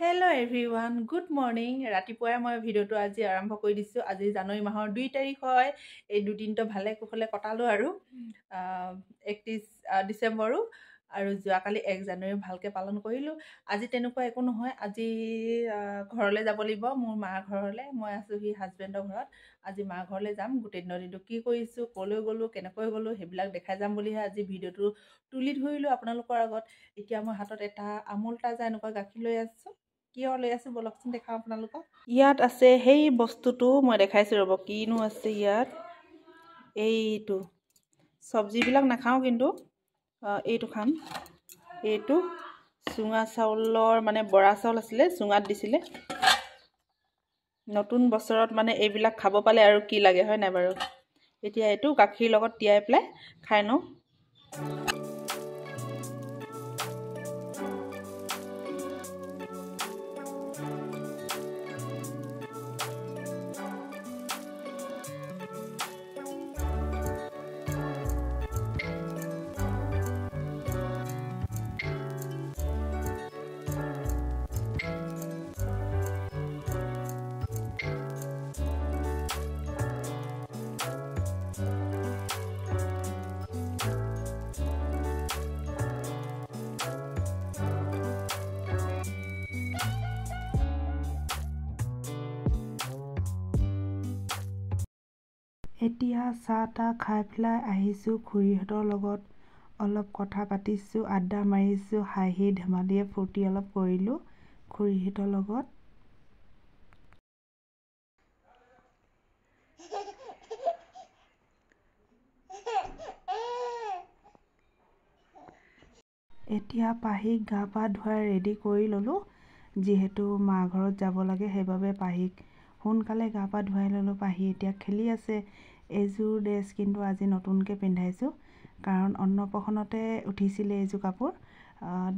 Hello everyone, good morning. ৰাতিপুৱাই মই ভিডিঅ'টো আজি আৰম্ভ কৰি দিছোঁ। আজি জানুৱাৰী মাহৰ 2 তাৰিখ হয়। এই দুদিনটো ভালে কুশলে কটালোঁ আৰু 31 ডিচেম্বৰো আৰু যোৱাকালি 1 জানুৱাৰী ভালকৈ পালন কৰিলোঁ। আজি তেনেকুৱা একো নহয়। আজি ঘৰলৈ যাব লাগিব, মোৰ মাৰ ঘৰলৈ। মই আছোঁহি হাজবেণ্ডৰ ঘৰত। আজি মাৰ ঘৰলৈ যাম। গোটেই দিনটো কি কৰিছোঁ, ক'লৈ গ'লোঁ, কেনেকৈ গ'লোঁ সেইবিলাক দেখাই যাম বুলিহে আজি ভিডিঅ'টো তুলি ধৰিলোঁ আপোনালোকৰ আগত। এতিয়া মই হাতত এটা আমুল তাজা এনেকুৱা গাখীৰ লৈ আছোঁ। কিয় লৈ আছোঁ বলকচোন দেখাওঁ আপোনালোকক। ইয়াত আছে সেই বস্তুটো মই দেখাইছোঁ ৰ'ব, কিনো আছে ইয়াত। এইটো চব্জিবিলাক নাখাওঁ কিন্তু এইটো খাম। এইটো চুঙা চাউলৰ মানে বৰা চাউল আছিলে, চুঙাত দিছিলে। নতুন বছৰত মানে এইবিলাক খাব পালে আৰু কি লাগে হয় নাই বাৰু। এতিয়া এইটো গাখীৰ লগত তিয়াই পেলাই খাই লওঁ। এতিয়া চাহ তাহ খাই পেলাই আহিছোঁ খুৰীহঁতৰ লগত। অলপ কথা পাতিছোঁ, আড্ডা মাৰিছোঁ, হাঁহি ধেমালিয়ে ফূৰ্তি অলপ কৰিলোঁ খুৰীহঁতৰ লগত। এতিয়া পাহিক গা পা ধুৱাই ৰেডি কৰি ল'লোঁ। যিহেতু মা ঘৰত যাব লাগে সেইবাবে পাহিক সোনকালে গা পা ধুৱাই ল'লোঁ। পাহি এতিয়া খেলি আছে। এইযোৰ ড্ৰেছ কিন্তু আজি নতুনকৈ পিন্ধাইছোঁ, কাৰণ অন্নপ্ৰসনতে উঠিছিলে এইযোৰ কাপোৰ।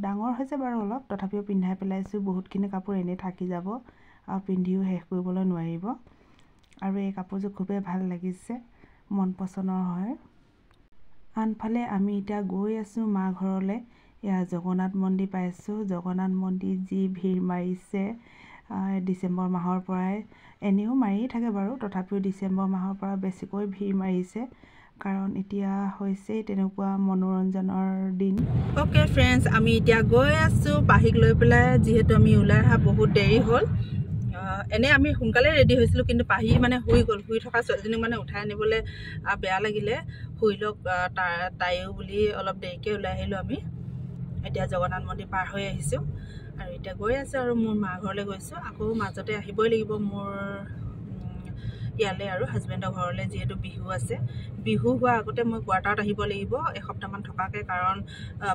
ডাঙৰ হৈছে বাৰু অলপ, তথাপিও পিন্ধাই পেলাইছোঁ। বহুতখিনি কাপোৰ এনেই থাকি যাব আৰু পিন্ধিও শেষ কৰিবলৈ নোৱাৰিব। আৰু এই কাপোৰযোৰ খুবেই ভাল লাগিছে, মন পচন্দৰ হয়। আনফালে আমি এতিয়া গৈ আছোঁ মা ঘৰলৈ। এয়া জগন্নাথ মন্দিৰ পাইছোঁ। জগন্নাথ মন্দিৰ যি ভিৰ মাৰিছে ডিচেম্বৰ মাহৰ পৰাই, এনেও মাৰিয়ে থাকে বাৰু, তথাপিও ডিচেম্বৰ মাহৰ পৰা বেছিকৈ ভিৰ মাৰিছে, কাৰণ এতিয়া হৈছেই তেনেকুৱা মনোৰঞ্জনৰ দিন। অ'কে ফ্ৰেণ্ডছ, আমি এতিয়া গৈ আছোঁ পাহিক লৈ পেলাই। যিহেতু আমি ওলাই অহা বহুত দেৰি হ'ল। এনেই আমি সোনকালে ৰেডি হৈছিলোঁ, কিন্তু পাহি মানে শুই গ'ল। শুই থকা ছোৱালীজনীক মানে উঠাই আনিবলৈ বেয়া লাগিলে। শুই লওক তাইও বুলি অলপ দেৰিকৈ ওলাই আহিলোঁ আমি। এতিয়া জগন্নাথ মন্দিৰ পাৰ হৈ আহিছোঁ আৰু এতিয়া গৈ আছোঁ আৰু মোৰ মা ঘৰলৈ গৈছোঁ। আকৌ মাজতে আহিবই লাগিব মোৰ ইয়ালৈ আৰু হাজবেণ্ডৰ ঘৰলৈ, যিহেতু বিহু আছে। বিহু হোৱাৰ আগতে মই কোৱাৰ্টাৰত আহিব লাগিব এসপ্তাহমান থকাকৈ, কাৰণ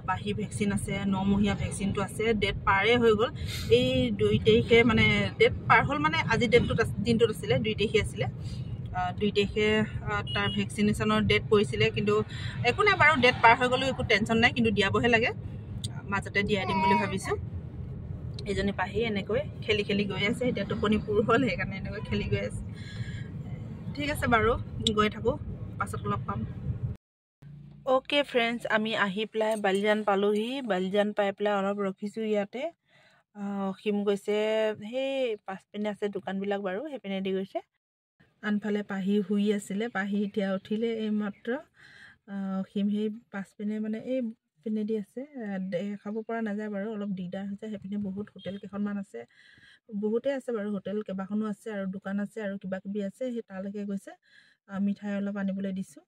পাহি ভেকচিন আছে, 9 মহীয়া ভেকচিনটো আছে। ডেট পাৰেই হৈ গ'ল। এই 2 তাৰিখে মানে ডেট পাৰ হ'ল, মানে আজি দিনটোত আছিলে 2 তাৰিখে আছিলে। 2 তাৰিখে তাৰ ভেকচিনেশ্যনৰ ডেট পৰিছিলে, কিন্তু একো নাই বাৰু, ডেট পাৰ হৈ গ'লেও একো টেনশ্যন নাই, কিন্তু দিয়াবহে লাগে। মাজতে দিয়াই দিম বুলি ভাবিছোঁ। এইজনী পাহি এনেকৈ খেলি খেলি গৈ আছে। এতিয়া টোপনি পূৰ হ'ল, সেইকাৰণে এনেকৈ খেলি গৈ আছে। ঠিক আছে বাৰু, গৈ থাকোঁ, পাছত লগ পাম। অ'কে ফ্ৰেণ্ডছ, আমি আহি পেলাই বালিজান পালোঁহি। বালিজান পাই পেলাই অলপ ৰখিছোঁ ইয়াতে। অসীম গৈছে সেই পাছপিনে আছে দোকানবিলাক বাৰু, সেইপিনেদি গৈছে। আনফালে পাহি শুই আছিলে, পাহি এতিয়া উঠিলে এইমাত্ৰ। অসীম সেই পাছপিনে মানে এই পিনেদি আছে, দেখাব পৰা নাযায় বাৰু, অলপ দিগদাৰ হৈছে। সেইপিনে বহুত হোটেল কেইখনমান আছে, বহুতেই আছে বাৰু, হোটেল কেইবাখনো আছে আৰু দোকান আছে আৰু কিবা কিবি আছে। সেই তালৈকে গৈছে। মিঠাই অলপ আনিবলৈ দিছোঁ।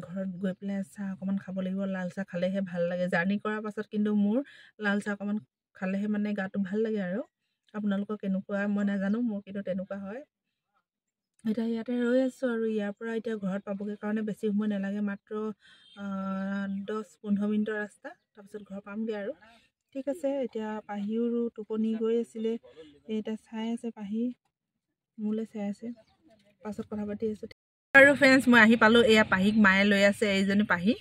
ঘৰত গৈ পেলাই চাহ অকণমান খাব লাগিব। লাল চাহ খালেহে ভাল লাগে। জাৰ্ণি কৰাৰ পাছত কিন্তু মোৰ লাল চাহ অকণমান খালেহে মানে গাটো ভাল লাগে আৰু। আপোনালোকৰ কেনেকুৱা মই নাজানো, মোৰ কিন্তু তেনেকুৱা হয়। এতিয়া ইয়াতে ৰৈ আছোঁ আৰু ইয়াৰ পৰা এতিয়া ঘৰত পাবগৈ কাৰণে বেছি সময় নালাগে, মাত্ৰ 10-15 মিনিটৰ ৰাস্তা, তাৰপিছত ঘৰ পামগৈ আৰু। ঠিক আছে, এতিয়া পাহিও টোপনি গৈ আছিলে, এতিয়া চাই আছে পাহি, মোলৈ চাই আছে। পাছত কথা পাতি আছোঁ আৰু ফ্ৰেণ্ডছ। মই আহি পালোঁ, এয়া পাহিক মায়ে লৈ আছে। এইজনী পাহি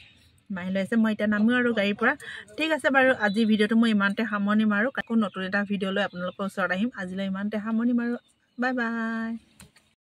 মায়ে লৈ আছে। মই এতিয়া নামো আৰু গাড়ীৰ পৰা। ঠিক আছে বাৰু, আজি ভিডিঅ'টো মই ইমানতে সামৰণি মাৰোঁ। আকৌ নতুন এটা ভিডিঅ' লৈ আপোনালোকৰ ওচৰত আহিম। আজিলৈ ইমানতে সামৰণি মাৰোঁ। Bye bye.